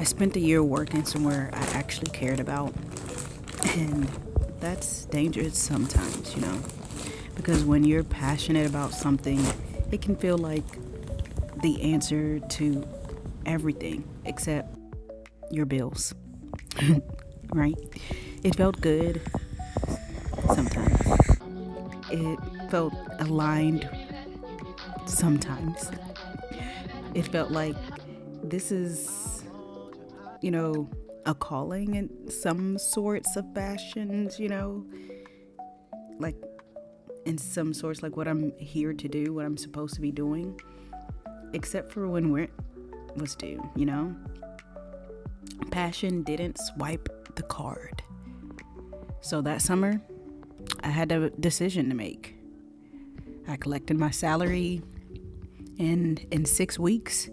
I spent a year working somewhere I actually cared about, and that's dangerous sometimes, because when you're passionate about something, it can feel like the answer to everything except your bills, right? It felt good sometimes. It felt aligned sometimes. It felt like this is, a calling in some sorts of fashions, like in some sorts, like what I'm here to do, what I'm supposed to be doing, except for when rent was due, Passion didn't swipe the card. So that summer, I had a decision to make. I collected my salary, and in 6 weeks,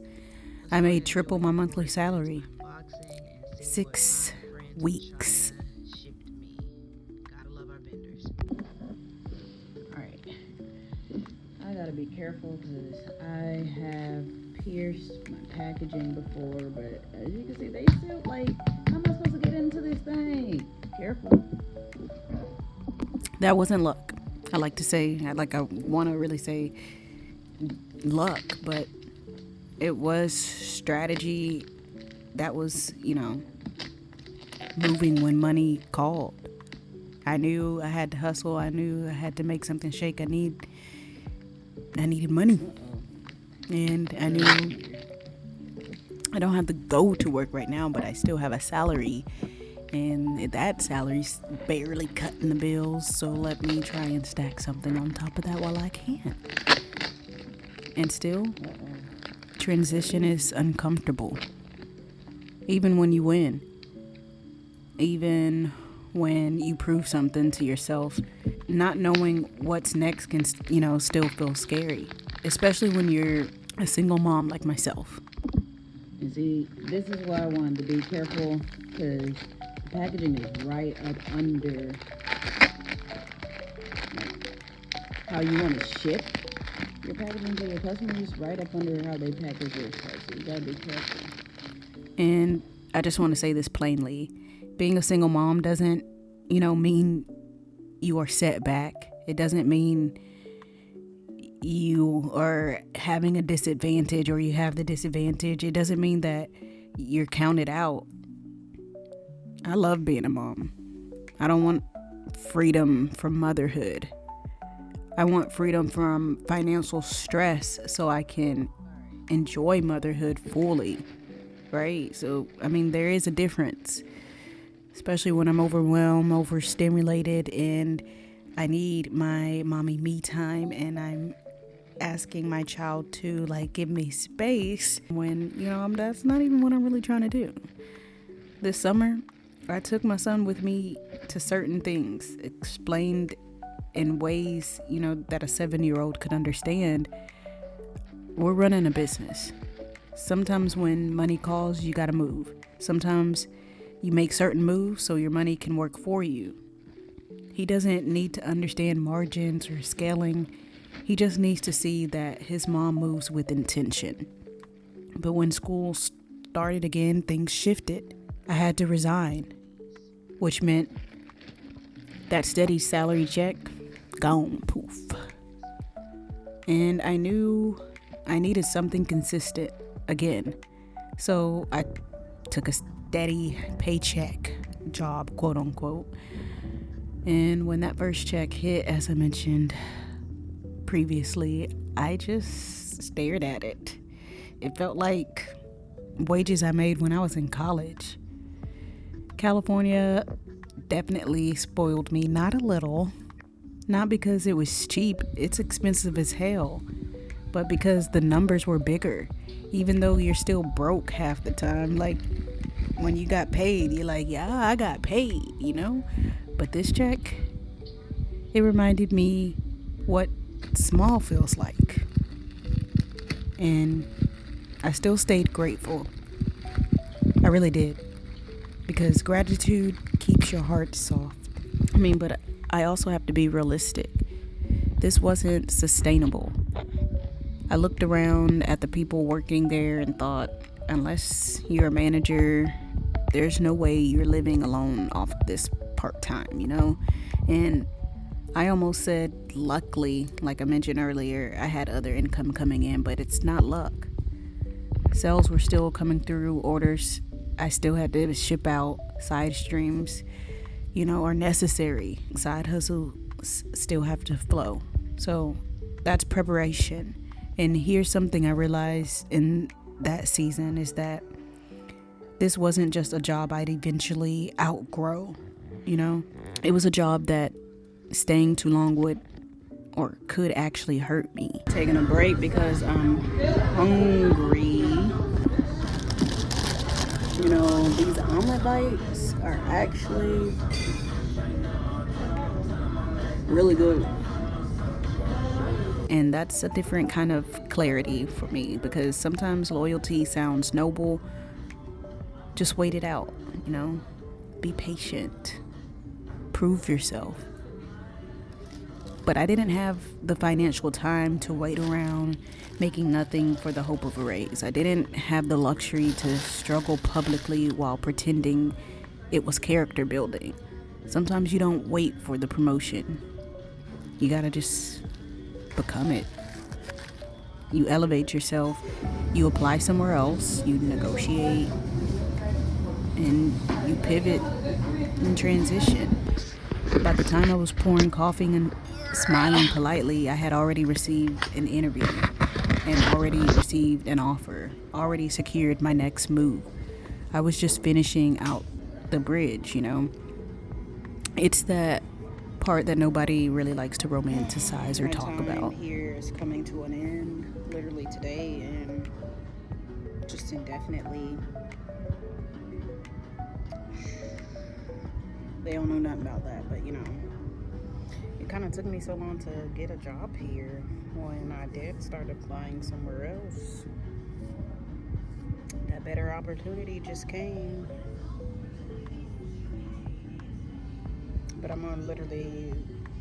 I made triple my monthly salary. 6 weeks. Alright. I gotta be careful because I have pierced my packaging before, but as you can see, they still how am I supposed to get into this thing? Careful. That wasn't luck. I want to really say luck, but it was strategy that was, moving when money called. I knew I had to hustle. I knew I had to make something shake. I needed money. And I knew I don't have to go to work right now, but I still have a salary. And that salary's barely cutting the bills, so let me try and stack something on top of that while I can. And still, transition is uncomfortable. Even when you win. Even when you prove something to yourself, not knowing what's next can, still feel scary. Especially when you're a single mom like myself. You see, this is why I wanted to be careful, because the packaging is right up under how you want to ship your packaging to your customers, right up under how they package your stuff. So you gotta be careful. And I just want to say this plainly. Being a single mom doesn't, mean you are set back. It doesn't mean you are having a disadvantage or you have the disadvantage. It doesn't mean that you're counted out. I love being a mom. I don't want freedom from motherhood. I want freedom from financial stress so I can enjoy motherhood fully, right? So, there is a difference, especially when I'm overwhelmed, overstimulated, and I need my mommy me time, and I'm asking my child to give me space when, that's not even what I'm really trying to do. This summer, I took my son with me to certain things, explained in ways, that a 7-year-old could understand. We're running a business. Sometimes when money calls, you gotta move. Sometimes you make certain moves so your money can work for you. He doesn't need to understand margins or scaling. He just needs to see that his mom moves with intention. But when school started again, things shifted. I had to resign, which meant that steady salary check, gone, poof. And I knew I needed something consistent again. So I took a steady paycheck job, quote unquote. And when that first check hit, as I mentioned previously, I just stared at it. It felt like wages I made when I was in college. California definitely spoiled me, not a little. Not because it was cheap, it's expensive as hell, but because the numbers were bigger. Even though you're still broke half the time, when you got paid, you're like, yeah, I got paid, But this check, it reminded me what small feels like. And I still stayed grateful. I really did. Because gratitude keeps your heart soft. But I also have to be realistic. This wasn't sustainable. I looked around at the people working there and thought, unless you're a manager, there's no way you're living alone off this part-time, And I almost said luckily, like I mentioned earlier, I had other income coming in, but it's not luck. Sales were still coming through, orders I still had to ship out, side streams, are necessary. Side hustles still have to flow. So that's preparation. And here's something I realized in that season is that this wasn't just a job I'd eventually outgrow, It was a job that staying too long would or could actually hurt me. Taking a break because I'm hungry. These omelet bites are actually really good. And that's a different kind of clarity for me, because sometimes loyalty sounds noble. Just wait it out, Be patient. Prove yourself. But I didn't have the financial time to wait around making nothing for the hope of a raise. I didn't have the luxury to struggle publicly while pretending it was character building. Sometimes you don't wait for the promotion. You gotta just become it. You elevate yourself, you apply somewhere else, you negotiate, and you pivot and transition. By the time I was pouring coffee and smiling politely, I had already received an interview and already received an offer, already secured my next move. I was just finishing out the bridge, It's that part that nobody really likes to romanticize or talk about. My time here is coming to an end literally today and just indefinitely. They don't know nothing about that, but it kind of took me so long to get a job here. When I did start applying somewhere else, that better opportunity just came. But I'm gonna literally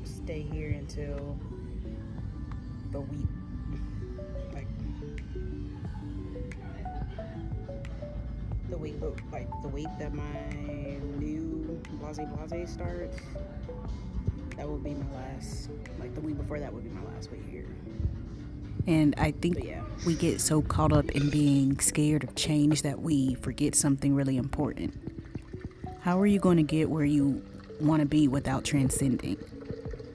stay here until the week, the week that my new blase starts. That would be my last, the week before that would be my last week here. And I think we get so caught up in being scared of change that we forget something really important. How are you going to get where you want to be without transcending,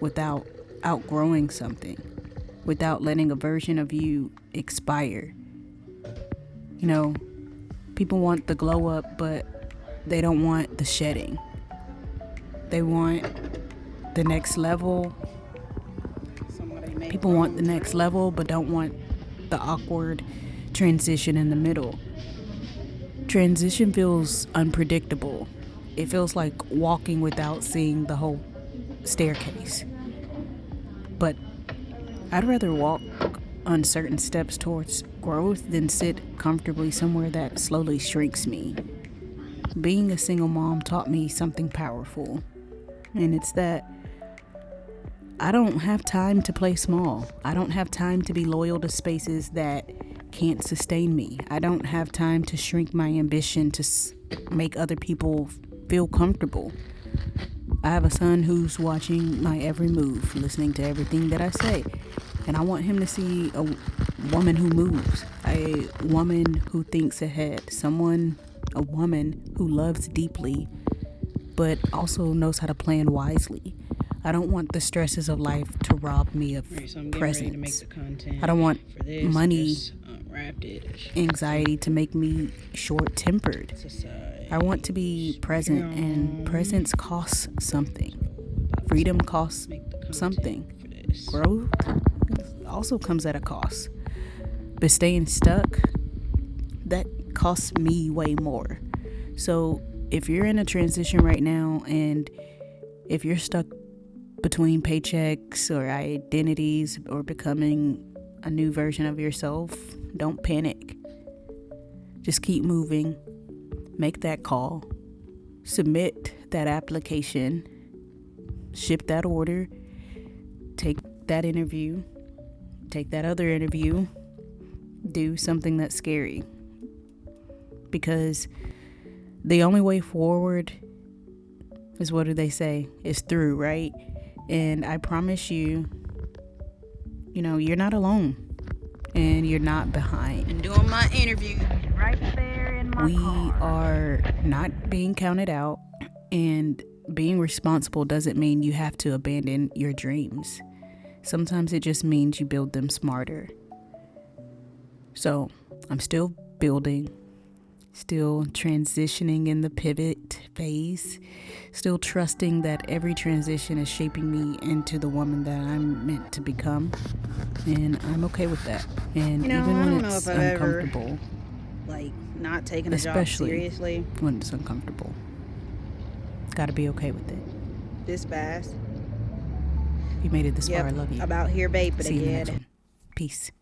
without outgrowing something, without letting a version of you expire? People want the glow up, but they don't want the shedding. They want the next level. People want the next level, but don't want the awkward transition in the middle. Transition feels unpredictable. It feels like walking without seeing the whole staircase. But I'd rather walk uncertain steps towards growth than sit comfortably somewhere that slowly shrinks me. Being a single mom taught me something powerful, and it's that I don't have time to play small. I don't have time to be loyal to spaces that can't sustain me. I don't have time to shrink my ambition to make other people feel comfortable. I have a son who's watching my every move, listening to everything that I say. And I want him to see a woman who moves, a woman who thinks ahead, a woman who loves deeply, but also knows how to plan wisely. I don't want the stresses of life to rob me of presence. I don't want money anxiety to make me short-tempered. I want to be present, and presence costs something. Freedom costs something. Growth also comes at a cost. But staying stuck, that costs me way more. So if you're in a transition right now, and if you're stuck between paychecks or identities or becoming a new version of yourself, don't panic. Just keep moving. Make that call. Submit that application. Ship that order. Take that interview. Take that other interview. Do something that's scary. because the only way forward is, what do they say? Is through, right? And I promise you, you're not alone and you're not behind. And doing my interview right there in my car. We are not being counted out, and being responsible doesn't mean you have to abandon your dreams. Sometimes it just means you build them smarter. So I'm still building, still transitioning in the pivot phase, still trusting that every transition is shaping me into the woman that I'm meant to become. And I'm okay with that. And even when it's uncomfortable, not taking a job seriously, when it's uncomfortable, gotta be okay with it. This fast. You made it this far. I love you. About here vaping again. Peace.